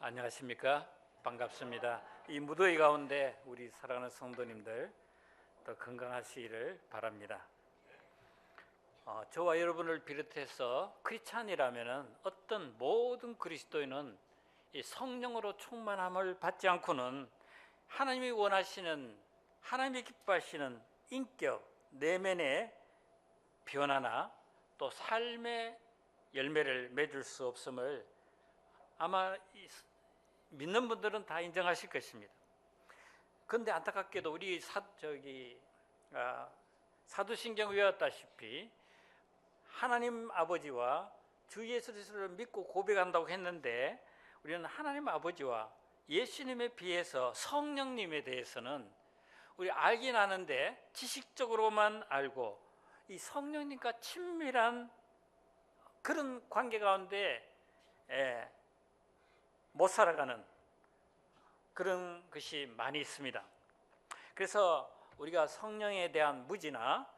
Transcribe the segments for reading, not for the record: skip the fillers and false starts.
안녕하십니까? 반갑습니다. 이 무더위 가운데 우리 사랑하는 성도님들 더 건강하시기를 바랍니다. 저와 여러분을 비롯해서 크리스찬이라면 어떤 모든 그리스도인은 이 성령으로 충만함을 받지 않고는 하나님이 원하시는, 하나님이 기뻐하시는 인격, 내면의 변화나 또 삶의 열매를 맺을 수 없음을 아마 믿는 분들은 다 인정하실 것입니다. 그런데 안타깝게도 우리 사도신경 외웠다시피 하나님 아버지와 주 예수 그리스도를 믿고 고백한다고 했는데 우리는 하나님 아버지와 예수님에 비해서 성령님에 대해서는 우리 알긴 아는데 지식적으로만 알고 이 성령님과 친밀한 그런 관계 가운데 못 살아가는 그런 것이 많이 있습니다. 그래서 우리가 성령에 대한 무지나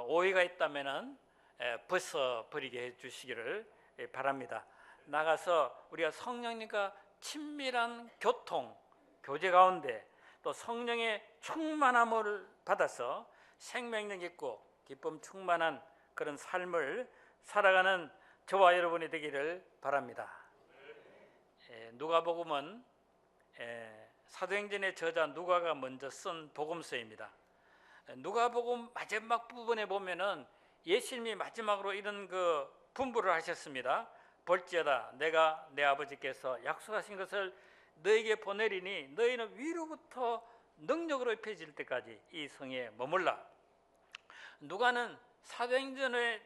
오해가 있다면 벗어버리게 해주시기를 바랍니다. 나가서 우리가 성령님과 친밀한 교제 가운데 또 성령의 충만함을 받아서 생명력 있고 기쁨 충만한 그런 삶을 살아가는 저와 여러분이 되기를 바랍니다. 누가복음은 사도행전의 저자 누가가 먼저 쓴 복음서입니다. 누가복음 마지막 부분에 보면은 예수님이 마지막으로 이런 분부를 하셨습니다. 볼지어다 내가 내 아버지께서 약속하신 것을 너에게 보내리니 너희는 위로부터 능력으로 입혀질 때까지 이 성에 머물라. 누가는 사도행전을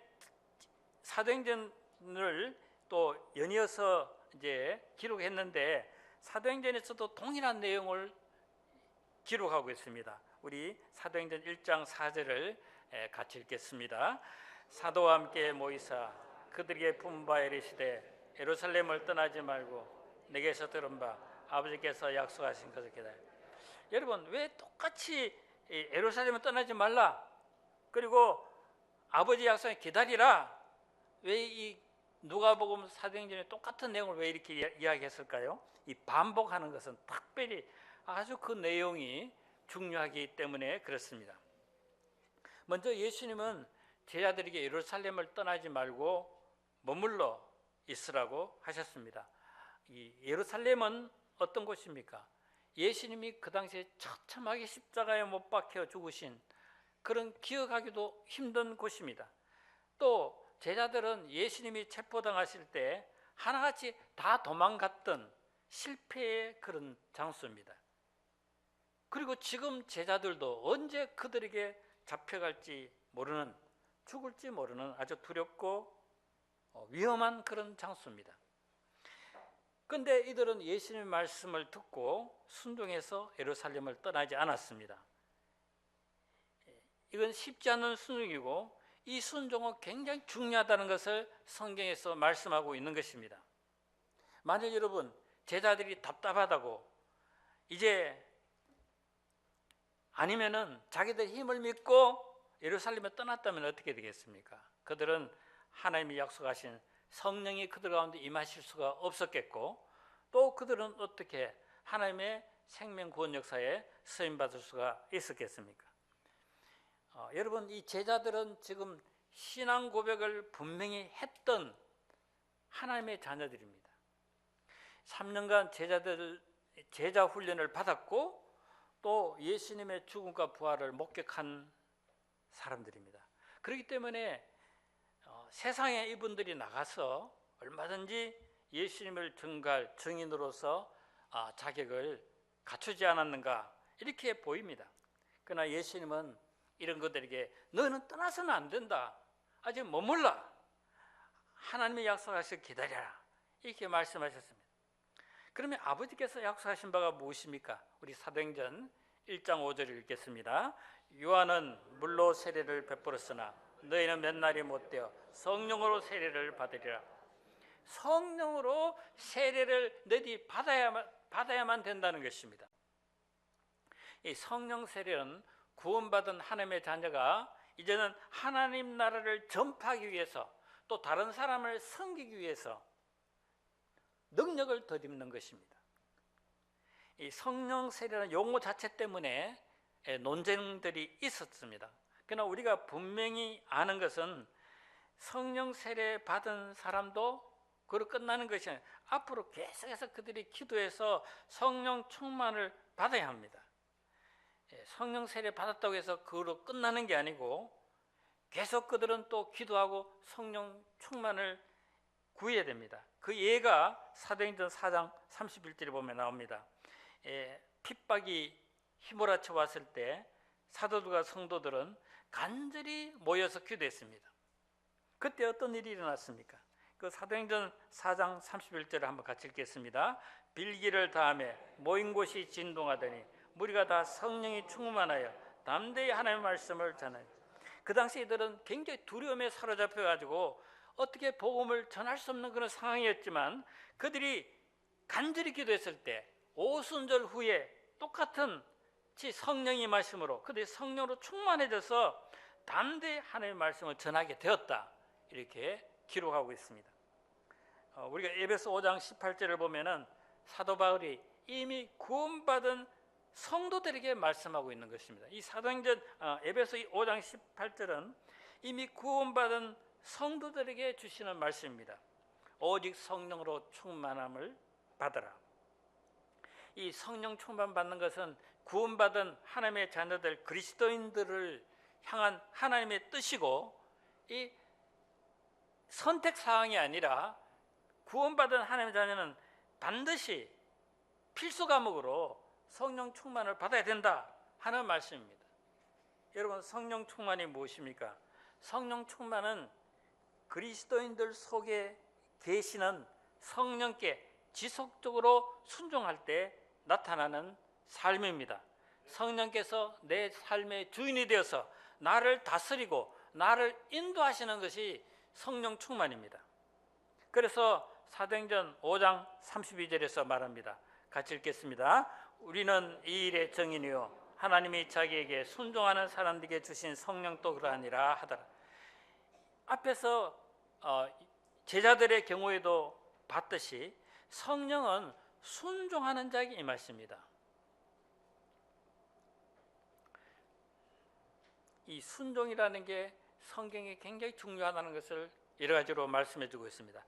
또 연이어서 이제 기록했는데 사도행전에서도 동일한 내용을 기록하고 있습니다. 우리 사도행전 1장 4절을 같이 읽겠습니다. 사도와 함께 모이사 그들에게 분부하여 이르시되 예루살렘을 떠나지 말고 내게서 들은 바 아버지께서 약속하신 것을 기다려. 여러분, 왜 똑같이 예루살렘을 떠나지 말라 그리고 아버지 약속을 기다리라, 왜 이 누가복음 사도행전에 똑같은 내용을 왜 이렇게 이야기했을까요? 이 반복하는 것은 특별히 아주 그 내용이 중요하기 때문에 그렇습니다. 먼저 예수님은 제자들에게 예루살렘을 떠나지 말고 머물러 있으라고 하셨습니다. 이 예루살렘은 어떤 곳입니까? 예수님이 그 당시에 처참하게 십자가에 못 박혀 죽으신 그런 기억하기도 힘든 곳입니다. 또 제자들은 예수님이 체포당하실 때 하나같이 다 도망갔던 실패의 그런 장소입니다. 그리고 지금 제자들도 언제 그들에게 잡혀갈지 모르는, 죽을지 모르는 아주 두렵고 위험한 그런 장소입니다. 그런데 이들은 예수님의 말씀을 듣고 순종해서 예루살렘을 떠나지 않았습니다. 이건 쉽지 않은 순종이고 이 순종은 굉장히 중요하다는 것을 성경에서 말씀하고 있는 것입니다. 만약 여러분 제자들이 답답하다고 이제 아니면은 자기들 힘을 믿고 예루살렘에 떠났다면 어떻게 되겠습니까? 그들은 하나님이 약속하신 성령이 그들 가운데 임하실 수가 없었겠고 또 그들은 어떻게 하나님의 생명 구원 역사에 쓰임 받을 수가 있었겠습니까? 여러분, 이 제자들은 지금 신앙 고백을 분명히 했던 하나님의 자녀들입니다. 3년간 제자 훈련을 받았고 또 예수님의 죽음과 부활을 목격한 사람들입니다. 그렇기 때문에 세상에 이분들이 나가서 얼마든지 예수님을 증거할 증인으로서 자격을 갖추지 않았는가 이렇게 보입니다. 그러나 예수님은 이런 것들에게 너는 떠나서는 안 된다, 아직 머물라, 하나님의 약속하실 기다려라 이렇게 말씀하셨습니다. 그러면 아버지께서 약속하신 바가 무엇입니까? 우리 사도행전 1장 5절을 읽겠습니다. 요한은 물로 세례를 베풀었으나 너희는 몇 날이 못되어 성령으로 세례를 받으리라. 성령으로 세례를 너희들이 받아야만 된다는 것입니다. 이 성령 세례는 구원받은 하나님의 자녀가 이제는 하나님 나라를 전파하기 위해서 또 다른 사람을 섬기기 위해서 능력을 덧입는 것입니다. 이 성령 세례라는 용어 자체 때문에 논쟁들이 있었습니다. 그러나 우리가 분명히 아는 것은 성령 세례 받은 사람도 그로 끝나는 것이 아니라 앞으로 계속해서 그들이 기도해서 성령 충만을 받아야 합니다. 성령 세례 받았다고 해서 그로 끝나는 게 아니고 계속 그들은 또 기도하고 성령 충만을 구해야 됩니다. 그 예가 사도행전 4장 31절에 보면 나옵니다. 핍박이 휘몰아쳐 왔을 때 사도들과 성도들은 간절히 모여서 기도했습니다. 그때 어떤 일이 일어났습니까? 그 사도행전 4장 31절을 한번 같이 읽겠습니다. 빌기를 다음에 모인 곳이 진동하더니 무리가 다 성령이 충만하여 담대히 하나님의 말씀을 전하니, 그 당시 이들은 굉장히 두려움에 사로잡혀 가지고 어떻게 복음을 전할 수 없는 그런 상황이었지만 그들이 간절히 기도했을 때 오순절 후에 똑같은 성령이 임하심으로 그들이 성령으로 충만해져서 담대히 하나님의 말씀을 전하게 되었다, 이렇게 기록하고 있습니다. 우리가 에베소 5장 18절을 보면은 사도 바울이 이미 구원받은 성도들에게 말씀하고 있는 것입니다. 이 사도행전 에베소 5장 18절은 이미 구원받은 성도들에게 주시는 말씀입니다. 오직 성령으로 충만함을 받으라. 이 성령 충만 받는 것은 구원받은 하나님의 자녀들 그리스도인들을 향한 하나님의 뜻이고, 이 선택 사항이 아니라 구원받은 하나님의 자녀는 반드시 필수 과목으로 성령 충만을 받아야 된다 하는 말씀입니다. 여러분, 성령 충만이 무엇입니까? 성령 충만은 그리스도인들 속에 계시는 성령께 지속적으로 순종할 때 나타나는 삶입니다. 성령께서 내 삶의 주인이 되어서 나를 다스리고 나를 인도하시는 것이 성령 충만입니다. 그래서 사도행전 5장 32절에서 말합니다. 같이 읽겠습니다. 우리는 이 일의 증인이요 하나님이 자기에게 순종하는 사람들에게 주신 성령도 그러하니라 하더라. 앞에서 제자들의 경우에도 봤듯이 성령은 순종하는 자에게 임하십니다. 이 순종이라는 게 성경에 굉장히 중요하다는 것을 여러 가지로 말씀해 주고 있습니다.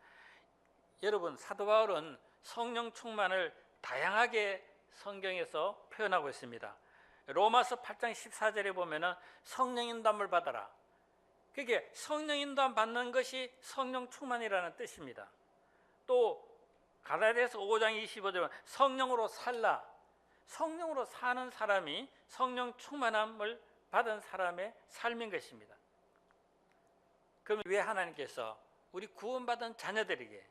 여러분, 사도 바울은 성령 충만을 다양하게 성경에서 표현하고 있습니다. 로마서 8장 14절에 보면은 성령 인도함을 받아라. 그게 성령 인도함 받는 것이 성령 충만이라는 뜻입니다. 또 갈라디아서 5장 25절에 성령으로 살라. 성령으로 사는 사람이 성령 충만함을 받은 사람의 삶인 것입니다. 그럼 왜 하나님께서 우리 구원받은 자녀들에게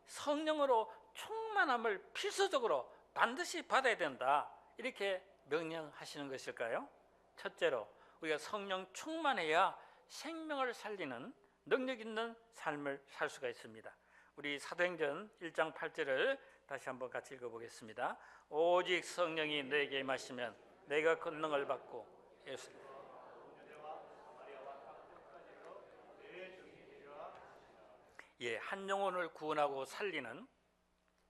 성령으로 충만함을 필수적으로 반드시 받아야 된다, 이렇게 명령하시는 것일까요? 첫째로 우리가 성령 충만해야 생명을 살리는 능력 있는 삶을 살 수가 있습니다. 우리 사도행전 1장 8절을 다시 한번 같이 읽어보겠습니다. 오직 성령이 너에게 임하시면 내가 권능을 받고 예수. 한 영혼을 구원하고 살리는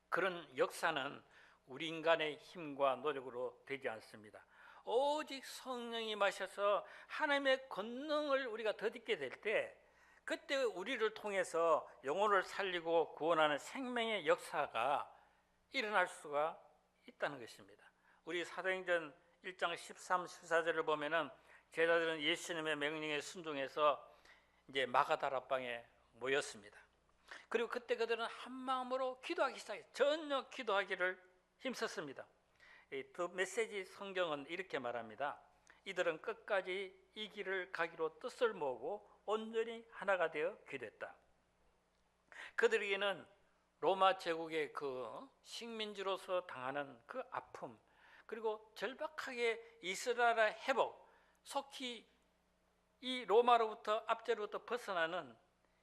그런 역사는 우리 인간의 힘과 노력으로 되지 않습니다. 오직 성령이 임하셔서 하나님의 권능을 우리가 덧입게 될 때, 그때 우리를 통해서 영혼을 살리고 구원하는 생명의 역사가 일어날 수가 있다는 것입니다. 우리 사도행전 1장 13, 14절을 보면은 제자들은 예수님의 명령에 순종해서 이제 마가다락방에 모였습니다. 그리고 그때 그들은 한 마음으로 기도하기 시작해요. 전혀 기도하기를 힘썼습니다. 더 메시지 성경은 이렇게 말합니다. 이들은 끝까지 이 길을 가기로 뜻을 모으고 온전히 하나가 되어 기도했다. 그들에게는 로마 제국의 그 식민지로서 당하는 그 아픔, 그리고 절박하게 이스라엘의 회복, 속히 이 로마로부터 압제로부터 벗어나는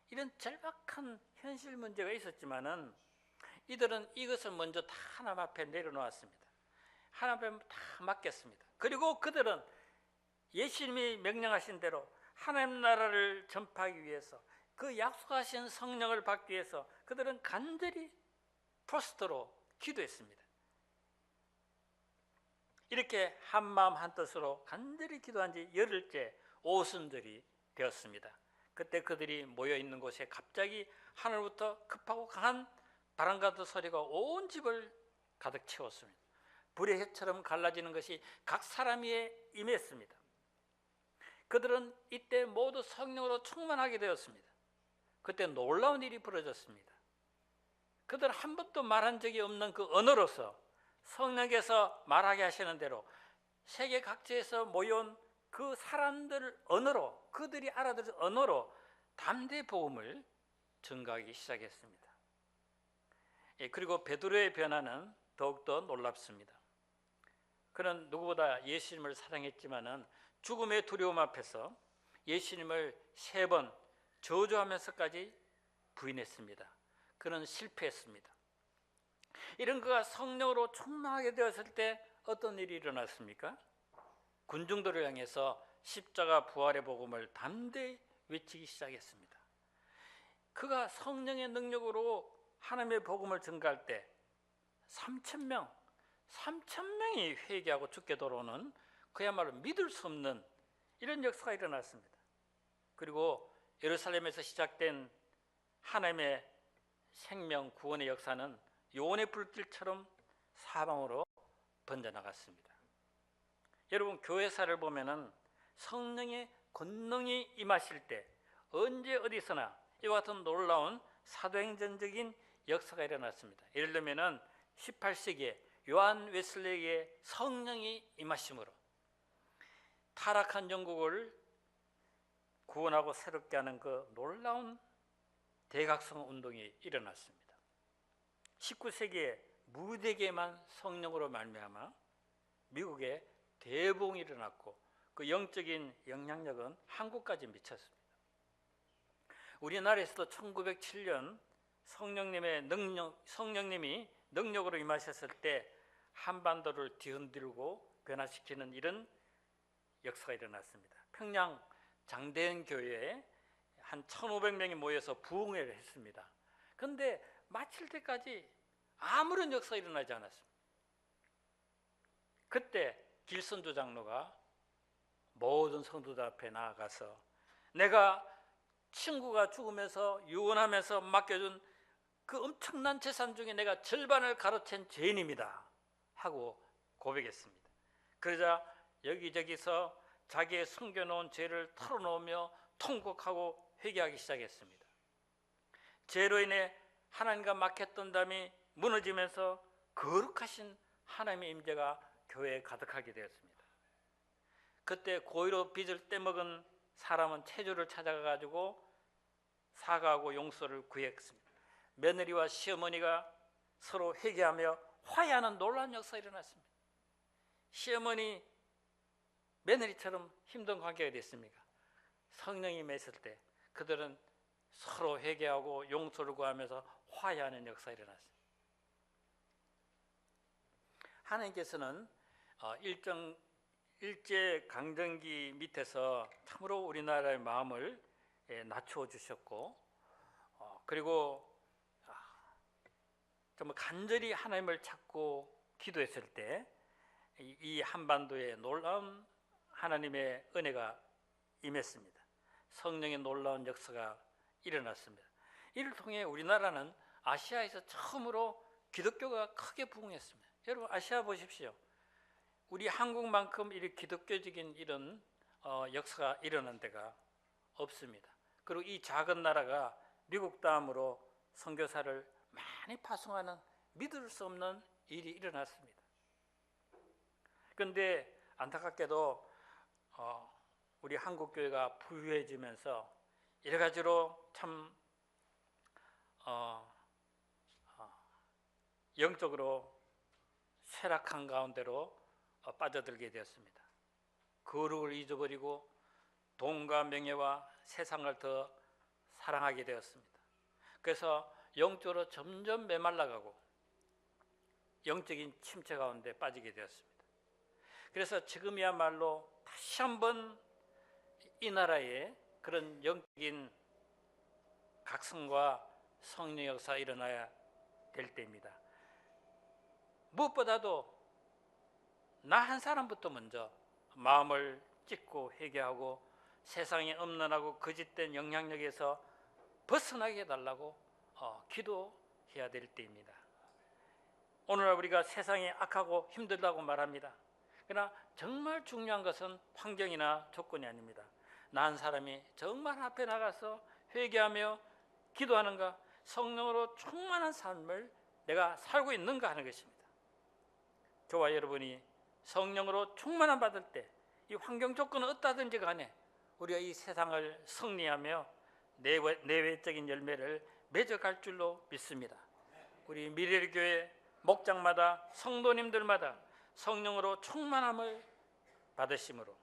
이런 절박한 현실 문제가 있었지만은 이들은 이것을 먼저 다 하나님 앞에 내려놓았습니다. 하나님 앞에 다 맡겼습니다. 그리고 그들은 예수님이 명령하신 대로 하나님 나라를 전파하기 위해서, 그 약속하신 성령을 받기 위해서 그들은 간절히 포스트로 기도했습니다. 이렇게 한마음 한뜻으로 간절히 기도한 지 열흘째 오순절이 되었습니다. 그때 그들이 모여있는 곳에 갑자기 하늘부터 급하고 강한 바람가드 소리가 온 집을 가득 채웠습니다. 불의 햇처럼 갈라지는 것이 각 사람 위에 임했습니다. 그들은 이때 모두 성령으로 충만하게 되었습니다. 그때 놀라운 일이 벌어졌습니다. 그들은 한 번도 말한 적이 없는 그 언어로서 성령께서 말하게 하시는 대로 세계 각지에서 모여온 그 사람들 언어로, 그들이 알아들은 언어로 담대 복음을 전가하기 시작했습니다. 그리고 베드로의 변화는 더욱더 놀랍습니다. 그는 누구보다 예수님을 사랑했지만은 죽음의 두려움 앞에서 예수님을 3번 저주하면서까지 부인했습니다. 그는 실패했습니다. 이런 그가 성령으로 충만하게 되었을 때 어떤 일이 일어났습니까? 군중들을 향해서 십자가 부활의 복음을 담대히 외치기 시작했습니다. 그가 성령의 능력으로 하나님의 복음을 전가할 때 3,000명이 회개하고 죽게 돌아오는 그야말로 믿을 수 없는 이런 역사가 일어났습니다. 그리고 예루살렘에서 시작된 하나님의 생명 구원의 역사는 요원의 불길처럼 사방으로 번져나갔습니다. 여러분, 교회사를 보면은 성령의 권능이 임하실 때 언제 어디서나 이와 같은 놀라운 사도행전적인 역사가 일어났습니다. 예를 들면은 18세기에 요한 웨슬레이의 성령이 임하심으로 타락한 영국을 구원하고 새롭게 하는 그 놀라운 대각성 운동이 일어났습니다. 19세기에 무대계만 성령으로 말미암아 미국에 대붕이 일어났고 그 영적인 영향력은 한국까지 미쳤습니다. 우리나라에서도 1907년 성령님이 능력으로 임하셨을 때 한반도를 뒤흔들고 변화시키는 이런 역사가 일어났습니다. 평양 장대현 교회에 한 1,500명이 모여서 부흥회를 했습니다. 그런데 마칠 때까지 아무런 역사가 일어나지 않았습니다. 그때 길선조 장로가 모든 성도들 앞에 나아가서 내가 친구가 죽으면서 유언하면서 맡겨준 그 엄청난 재산 중에 내가 절반을 가로챈 죄인입니다 하고 고백했습니다. 그러자 여기저기서 자기의 숨겨놓은 죄를 털어놓으며 통곡하고 회개하기 시작했습니다. 죄로 인해 하나님과 막혔던 담이 무너지면서 거룩하신 하나님의 임재가 교회에 가득하게 되었습니다. 그때 고의로 빚을 떼먹은 사람은 체주를 찾아가가지고 사과하고 용서를 구했습니다. 며느리와 시어머니가 서로 회개하며 화해하는 놀라운 역사가 일어났습니다. 시어머니 며느리처럼 힘든 관계가 됐습니까? 성령이 임했을 때 그들은 서로 회개하고 용서를 구하면서 화해하는 역사가 일어났습니다. 하나님께서는 일제 강점기 밑에서 참으로 우리나라의 마음을 낮추어 주셨고, 그리고 정말 간절히 하나님을 찾고 기도했을 때 이 한반도에 놀라운 하나님의 은혜가 임했습니다. 성령의 놀라운 역사가 일어났습니다. 이를 통해 우리나라는 아시아에서 처음으로 기독교가 크게 부흥했습니다. 여러분, 아시아 보십시오. 우리 한국만큼 이렇게 기독교적인 이런 역사가 일어난 데가 없습니다. 그리고 이 작은 나라가 미국 다음으로 선교사를 많이 파송하는 믿을 수 없는 일이 일어났습니다. 그런데 안타깝게도 우리 한국교회가 부유해지면서 여러 가지로 참 영적으로 쇠락한 가운데로 빠져들게 되었습니다. 거룩을 잊어버리고 돈과 명예와 세상을 더 사랑하게 되었습니다. 그래서 영적으로 점점 메말라가고 영적인 침체 가운데 빠지게 되었습니다. 그래서 지금이야말로 다시 한번 이 나라에 그런 영적인 각성과 성령 역사가 일어나야 될 때입니다. 무엇보다도 나 한 사람부터 먼저 마음을 찢고 회개하고 세상에 엄란하고 거짓된 영향력에서 벗어나게 해달라고 기도해야 될 때입니다. 오늘날 우리가 세상이 악하고 힘들다고 말합니다. 그러나 정말 중요한 것은 환경이나 조건이 아닙니다. 나 한 사람이 정말 앞에 나가서 회개하며 기도하는가, 성령으로 충만한 삶을 내가 살고 있는가 하는 것입니다. 저와 여러분이 성령으로 충만함 받을 때 이 환경 조건은 어떠하든지 간에 우리가 이 세상을 승리하며 내외적인 열매를 맺어갈 줄로 믿습니다. 우리 미래교회 목장마다 성도님들마다 성령으로 충만함을 받으심으로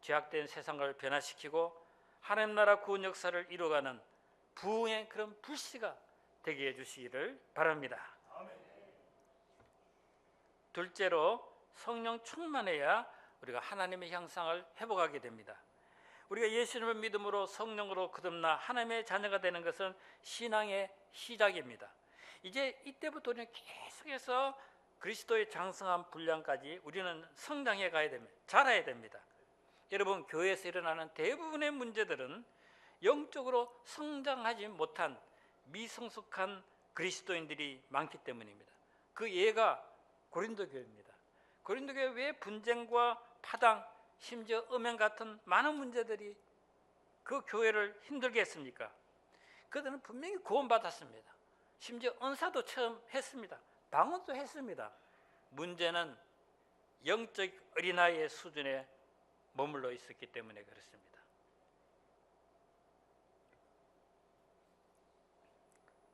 죄악된 세상을 변화시키고 하나님 나라 구원 역사를 이루어가는 부흥의 그런 불씨가 되게 해주시기를 바랍니다. 둘째로 성령 충만해야 우리가 하나님의 형상을 회복하게 됩니다. 우리가 예수님을 믿음으로 성령으로 거듭나 하나님의 자녀가 되는 것은 신앙의 시작입니다. 이제 이때부터 우리는 계속해서 그리스도의 장성한 분량까지 우리는 성장해 가야 됩니다. 자라야 됩니다. 여러분, 교회에서 일어나는 대부분의 문제들은 영적으로 성장하지 못한 미성숙한 그리스도인들이 많기 때문입니다. 그 예가 고린도 교회입니다. 고린도 교회 왜 분쟁과 파당, 심지어 음행 같은 많은 문제들이 그 교회를 힘들게 했습니까? 그들은 분명히 구원받았습니다. 심지어 은사도 처음 했습니다. 방언도 했습니다. 문제는 영적 어린아이의 수준에 머물러 있었기 때문에 그렇습니다.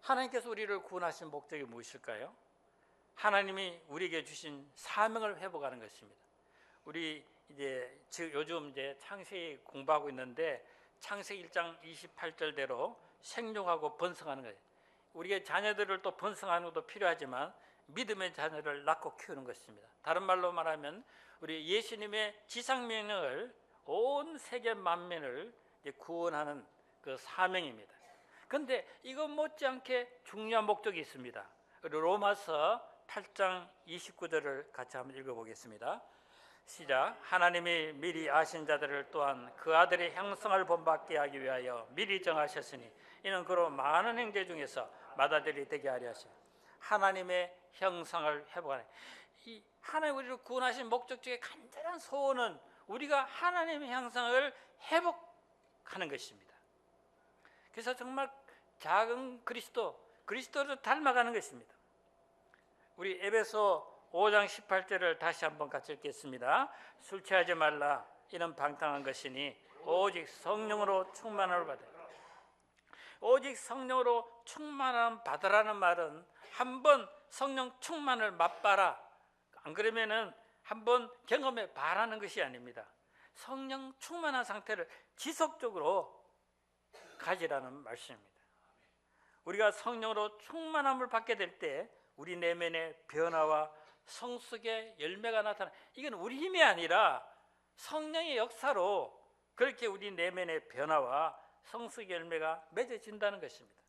하나님께서 우리를 구원하신 목적이 무엇일까요? 하나님이 우리에게 주신 사명을 회복하는 것입니다. 우리 요즘 창세기 공부하고 있는데 창세기 1장 28절대로 생육하고 번성하는 거예요. 우리의 자녀들을 또 번성하는 것도 필요하지만 믿음의 자녀를 낳고 키우는 것입니다. 다른 말로 말하면 우리 예수님의 지상명령을 온 세계 만민을 구원하는 그 사명입니다. 그런데 이거 못지않게 중요한 목적이 있습니다. 로마서 8장 29절을 같이 한번 읽어보겠습니다. 시작. 하나님이 미리 아신 자들을 또한 그 아들의 형상을 본받게 하기 위하여 미리 정하셨으니 이는 그로 많은 형제 중에서 맏아들이 되게 하려 하시오. 하나님의 형상을 회복하는, 이 하나님 우리를 구원하신 목적 중에 간절한 소원은 우리가 하나님의 형상을 회복하는 것입니다. 그래서 정말 작은 그리스도를 닮아가는 것입니다. 우리 에베소 5장 18절을 다시 한번 같이 읽겠습니다. 술 취하지 말라, 이는 방탕한 것이니 오직 성령으로 충만함을 받으라. 오직 성령으로 충만함 받으라는 말은 한번 성령 충만을 맛봐라, 안 그러면은 한번 경험해 봐라는 것이 아닙니다. 성령 충만한 상태를 지속적으로 가지라는 말씀입니다. 우리가 성령으로 충만함을 받게 될 때 우리 내면의 변화와 성숙의 열매가 나타나, 이건 우리 힘이 아니라 성령의 역사로 그렇게 우리 내면의 변화와 성숙의 열매가 맺어진다는 것입니다.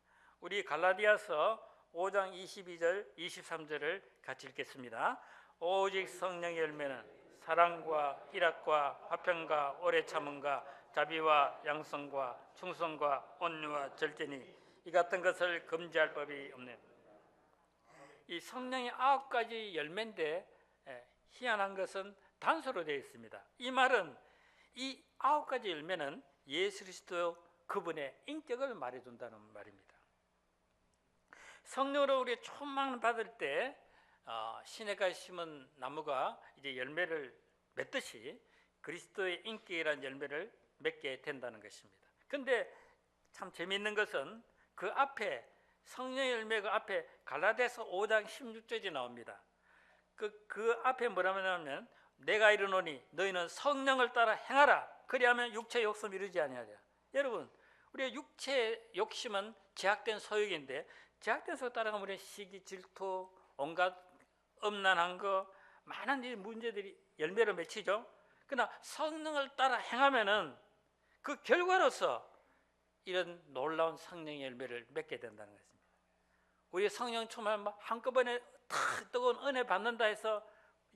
우리 갈라디아서 5장 22절 23절을 같이 읽겠습니다. 오직 성령의 열매는 사랑과 희락과 화평과 오래 참음과 자비와 양성과 충성과 온유와 절제니 이 같은 것을 금지할 법이 없네. 이 성령의 9가지 열매인데 희한한 것은 단서로 되어 있습니다. 이 말은 이 9가지 열매는 예수 그리스도 그분의 인격을 말해준다는 말입니다. 성령으로 우리 충만을 받을 때 시냇가에 심은 나무가 이제 열매를 맺듯이 그리스도의 인격이라는 열매를 맺게 된다는 것입니다. 그런데 참 재미있는 것은 그 앞에 성령의 열매 그 앞에 갈라디아서 5장 16절이 나옵니다. 그 앞에 뭐라고 하냐면 내가 이르노니 너희는 성령을 따라 행하라, 그리하면 육체의 욕심 이루지 아니하리라. 여러분, 우리의 육체의 욕심은 제약된 소욕인데 제약된 소욕 따라가면 우리는 시기, 질투, 온갖 음란한 거 많은 이 문제들이 열매를 맺히죠. 그러나 성령을 따라 행하면은 그 결과로서 이런 놀라운 성령의 열매를 맺게 된다는 것입니다. 우리 성령 충만 한꺼번에 탁 뜨거운 은혜 받는다 해서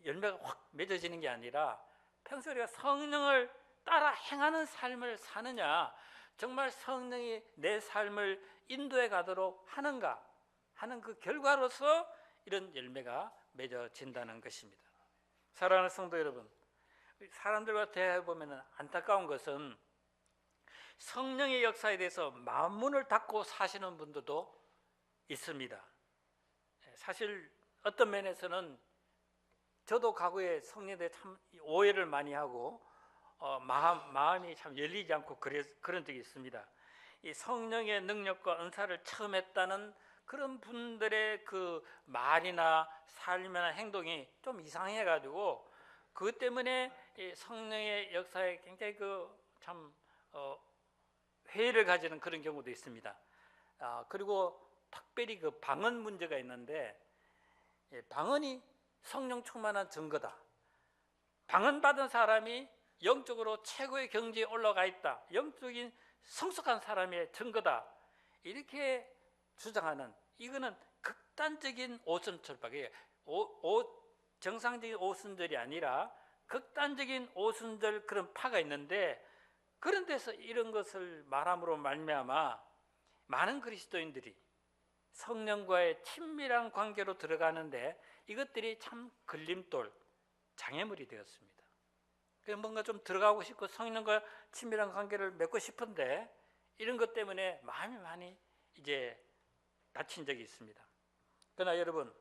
열매가 확 맺어지는 게 아니라 평소에 우리가 성령을 따라 행하는 삶을 사느냐, 정말 성령이 내 삶을 인도해 가도록 하는가 하는 그 결과로서 이런 열매가 맺어진다는 것입니다. 사랑하는 성도 여러분, 사람들과 대화해보면 안타까운 것은 성령의 역사에 대해서 마음문을 닫고 사시는 분들도 있습니다. 사실 어떤 면에서는 저도 과거에 성령에 대해 참 오해를 많이 하고 마음이 참 열리지 않고 그런 적이 있습니다. 이 성령의 능력과 은사를 처음 했다는 그런 분들의 그 말이나 삶이나 행동이 좀 이상해가지고 그것 때문에 이 성령의 역사에 굉장히 참 회의를 가지는 그런 경우도 있습니다. 그리고 특별히 그 방언 문제가 있는데, 방언이 성령 충만한 증거다. 방언 받은 사람이 영적으로 최고의 경지에 올라가 있다. 영적인 성숙한 사람의 증거다. 이렇게 주장하는, 이거는 극단적인 오순절박이에요. 정상적인 오순절이 아니라 극단적인 오순절 그런 파가 있는데, 그런 데서 이런 것을 말함으로 말미암아 많은 그리스도인들이 성령과의 친밀한 관계로 들어가는데 이것들이 참 걸림돌, 장애물이 되었습니다. 그래서 뭔가 좀 들어가고 싶고 성령과 친밀한 관계를 맺고 싶은데 이런 것 때문에 마음이 많이 이제 다친 적이 있습니다. 그러나 여러분,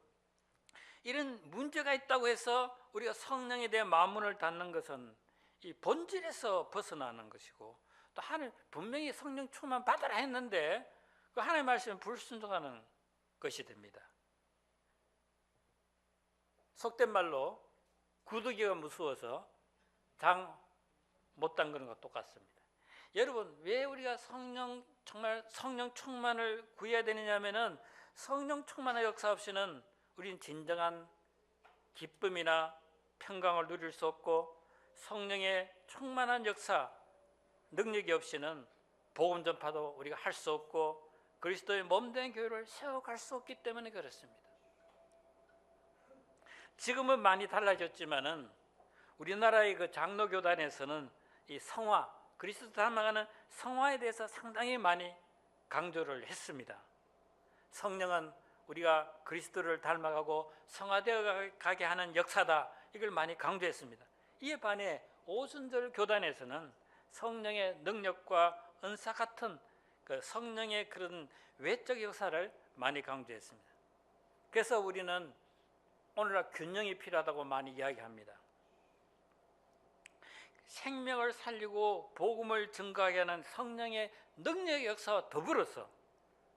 이런 문제가 있다고 해서 우리가 성령에 대한 마음문을 닫는 것은 이 본질에서 벗어나는 것이고, 또 하나님 분명히 성령 충만 받아라 했는데 그 하나님의 말씀에 불순종하는 것이 됩니다. 속된 말로 구더기가 무서워서 장 못 담그는 것과 똑같습니다. 여러분, 왜 우리가 정말 성령 충만을 구해야 되느냐 하면은 성령 충만의 역사 없이는 우리는 진정한 기쁨이나 평강을 누릴 수 없고, 성령의 충만한 역사, 능력이 없이는 복음 전파도 우리가 할 수 없고 그리스도의 몸된 교회를 세워갈 수 없기 때문에 그렇습니다. 지금은 많이 달라졌지만은 우리나라의 그 장로교단에서는 이 성화, 그리스도 닮아가는 성화에 대해서 상당히 많이 강조를 했습니다. 성령은 우리가 그리스도를 닮아가고 성화되어 가게 하는 역사다, 이걸 많이 강조했습니다. 이에 반해 오순절 교단에서는 성령의 능력과 은사 같은 그 성령의 그런 외적 역사를 많이 강조했습니다. 그래서 우리는 오늘날 균형이 필요하다고 많이 이야기합니다. 생명을 살리고 복음을 증거하게 하는 성령의 능력의 역사와 더불어서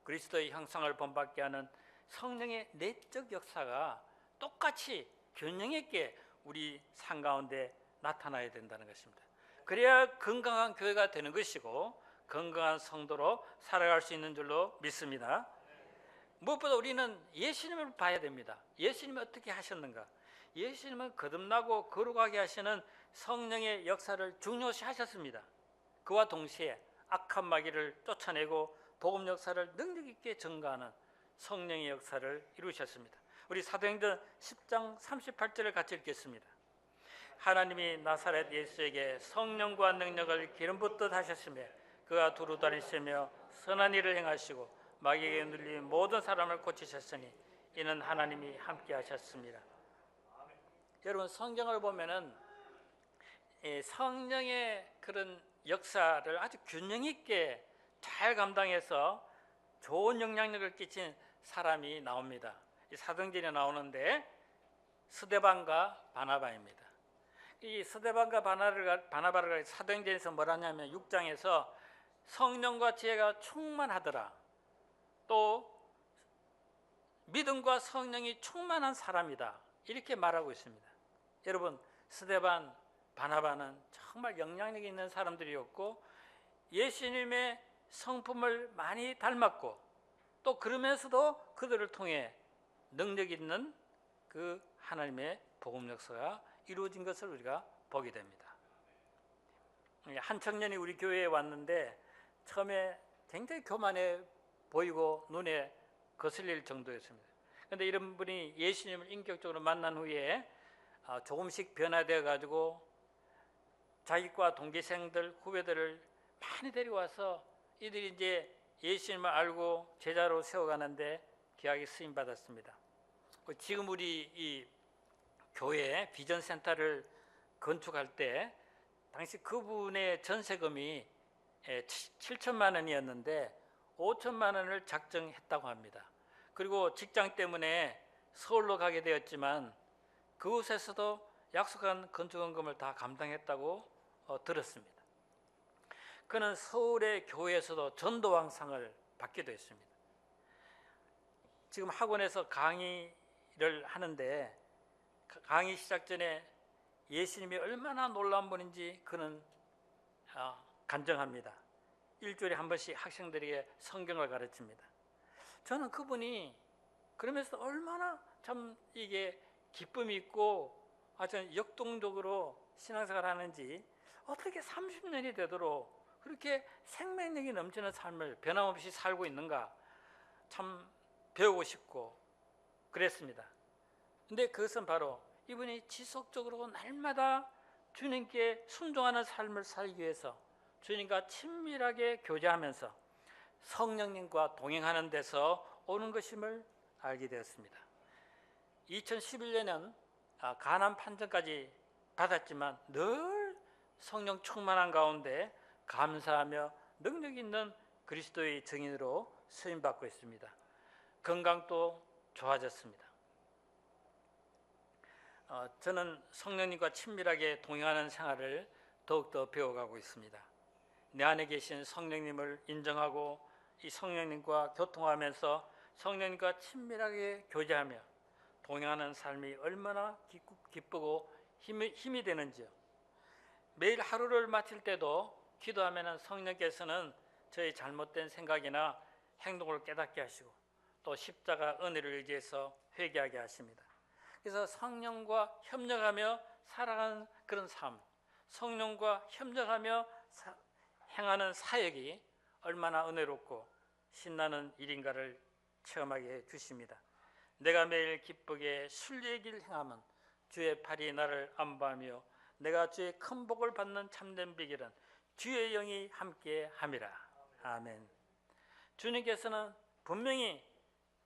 그리스도의 형상을 본받게 하는 성령의 내적 역사가 똑같이 균형 있게 우리 삶 가운데 나타나야 된다는 것입니다. 그래야 건강한 교회가 되는 것이고 건강한 성도로 살아갈 수 있는 줄로 믿습니다. 무엇보다 우리는 예수님을 봐야 됩니다. 예수님이 어떻게 하셨는가? 예수님은 거듭나고 거룩하게 하시는 성령의 역사를 중요시 하셨습니다. 그와 동시에 악한 마귀를 쫓아내고 복음 역사를 능력 있게 증거하는 성령의 역사를 이루셨습니다. 우리 사도행전 10장 38절을 같이 읽겠습니다. 하나님이 나사렛 예수에게 성령과 능력을 기름 붓듯 하셨으며 그가 두루 다니시며 선한 일을 행하시고 마귀에게 눌린 모든 사람을 고치셨으니 이는 하나님이 함께 하셨습니다. 여러분, 성경을 보면은 성령의 그런 역사를 아주 균형 있게 잘 감당해서 좋은 영향력을 끼친 사람이 나옵니다. 이 사도행전에 나오는데 스데반과 바나바입니다. 이 스데반과 바나바를 사도행전에서 뭐라냐면 6장에서 성령과 지혜가 충만하더라, 또 믿음과 성령이 충만한 사람이다, 이렇게 말하고 있습니다. 여러분, 스데반, 바나바는 정말 영향력 있는 사람들이었고 예수님의 성품을 많이 닮았고 또 그러면서도 그들을 통해 능력 있는 그 하나님의 복음 역사가 이루어진 것을 우리가 보게 됩니다. 한 청년이 우리 교회에 왔는데 처음에 굉장히 교만해 보이고 눈에 거슬릴 정도였습니다. 그런데 이런 분이 예수님을 인격적으로 만난 후에 조금씩 변화되어 가지고 자기과 동기생들, 후배들을 많이 데려와서 이들이 이제 예수님을 알고 제자로 세워가는데 귀하게 쓰임 받았습니다. 지금 우리 이 교회 비전센터를 건축할 때 당시 그분의 전세금이 7천만 원이었는데 5천만 원을 작정했다고 합니다. 그리고 직장 때문에 서울로 가게 되었지만 그곳에서도 약속한 건축원금을 다 감당했다고 들었습니다. 그는 서울의 교회에서도 전도왕상을 받기도 했습니다. 지금 학원에서 강의를 하는데 강의 시작 전에 예수님이 얼마나 놀라운 분인지 그는 간증합니다. 일주일에 한 번씩 학생들에게 성경을 가르칩니다. 저는 그분이 그러면서 얼마나 참 이게 기쁨이 있고 아주 역동적으로 신앙생활을 하는지 어떻게 30년이 되도록 그렇게 생명력이 넘치는 삶을 변함없이 살고 있는가 참 배우고 싶고 그랬습니다. 근데 그것은 바로 이분이 지속적으로 날마다 주님께 순종하는 삶을 살기 위해서 주님과 친밀하게 교제하면서 성령님과 동행하는 데서 오는 것임을 알게 되었습니다. 2011년에는 가난 판정까지 받았지만 늘 성령 충만한 가운데 감사하며 능력 있는 그리스도의 증인으로 쓰임받고 있습니다. 건강도 좋아졌습니다. 저는 성령님과 친밀하게 동행하는 생활을 더욱더 배워가고 있습니다. 내 안에 계신 성령님을 인정하고 이 성령님과 교통하면서 성령님과 친밀하게 교제하며 동행하는 삶이 얼마나 기쁘고 힘이 되는지요. 매일 하루를 마칠 때도 기도하면 성령께서는 저의 잘못된 생각이나 행동을 깨닫게 하시고 또 십자가 은혜를 의지해서 회개하게 하십니다. 그래서 성령과 협력하며 살아가는 그런 삶, 성령과 협력하며 행하는 사역이 얼마나 은혜롭고 신나는 일인가를 체험하게 해 주십니다. 내가 매일 기쁘게 순리의 길 행하면 주의 팔이 나를 안보하며 내가 주의 큰 복을 받는 참된 비결은 주의 영이 함께 함이라. 아멘. 주님께서는 분명히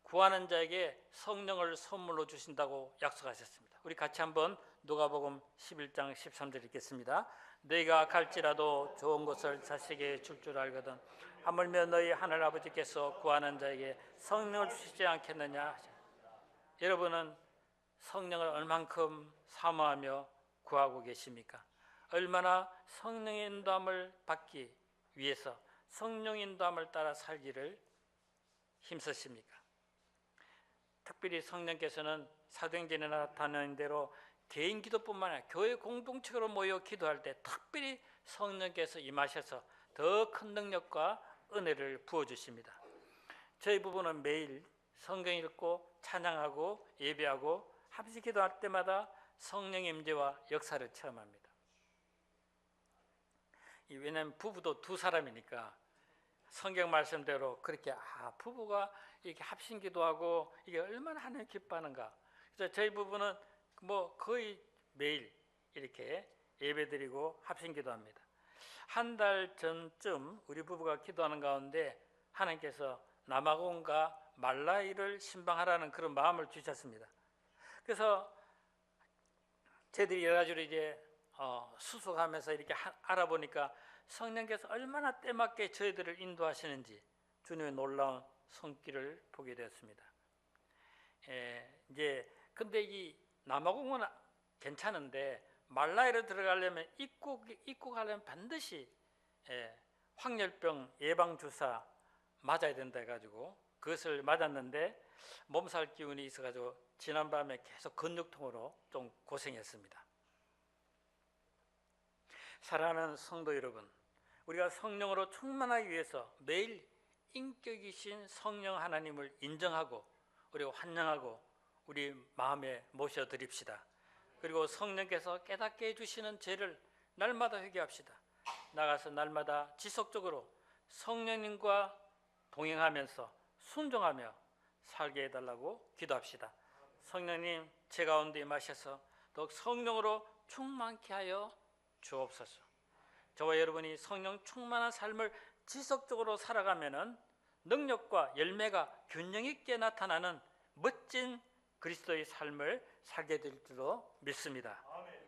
구하는 자에게 성령을 선물로 주신다고 약속하셨습니다. 우리 같이 한번 누가복음 11장 13절 읽겠습니다. 너희가 갈지라도 좋은 것을 자식에게 줄 줄 알거든 하물며 너희 하늘아버지께서 구하는 자에게 성령을 주시지 않겠느냐. 여러분은 성령을 얼만큼 사모하며 구하고 계십니까? 얼마나 성령의 인도함을 받기 위해서 성령의 인도함을 따라 살기를 힘쓰십니까? 특별히 성령께서는 사도행전에 나타나는 대로 개인 기도뿐만 아니라 교회 공동체로 모여 기도할 때 특별히 성령께서 임하셔서 더 큰 능력과 은혜를 부어주십니다. 저희 부부는 매일 성경 읽고 찬양하고 예배하고 합심 기도할 때마다 성령의 임재와 역사를 체험합니다. 왜냐하면 부부도 두 사람이니까 성경 말씀대로 그렇게 부부가 이렇게 합심 기도하고 이게 얼마나 하나님 기뻐하는가. 그래서 저희 부부는 거의 매일 이렇게 예배드리고 합심 기도합니다. 한 달 전쯤 우리 부부가 기도하는 가운데 하나님께서 남아공과 말라이를 신방하라는 그런 마음을 주셨습니다. 그래서 저희들이 여러 가지로 이제 수속하면서 이렇게 알아보니까 성령께서 얼마나 때맞게 저희들을 인도하시는지 주님의 놀라운 손길을 보게 되었습니다. 근데 이 남아공은 괜찮은데 말라이로 들어가려면 입국하려면 반드시 황열병 예방 주사 맞아야 된다 해가지고 그것을 맞았는데 몸살 기운이 있어가지고 지난밤에 계속 근육통으로 좀 고생했습니다. 사랑하는 성도 여러분, 우리가 성령으로 충만하기 위해서 매일 인격이신 성령 하나님을 인정하고 우리가 환영하고 우리 마음에 모셔드립시다. 그리고 성령께서 깨닫게 해주시는 죄를 날마다 회개합시다. 나가서 날마다 지속적으로 성령님과 동행하면서 순종하며 살게 해달라고 기도합시다. 성령님 제 가운데 임하셔서 더욱 성령으로 충만케 하여 주옵소서. 저와 여러분이 성령 충만한 삶을 지속적으로 살아가면은 능력과 열매가 균형 있게 나타나는 멋진 그리스도의 삶을 살게 될 줄로 믿습니다.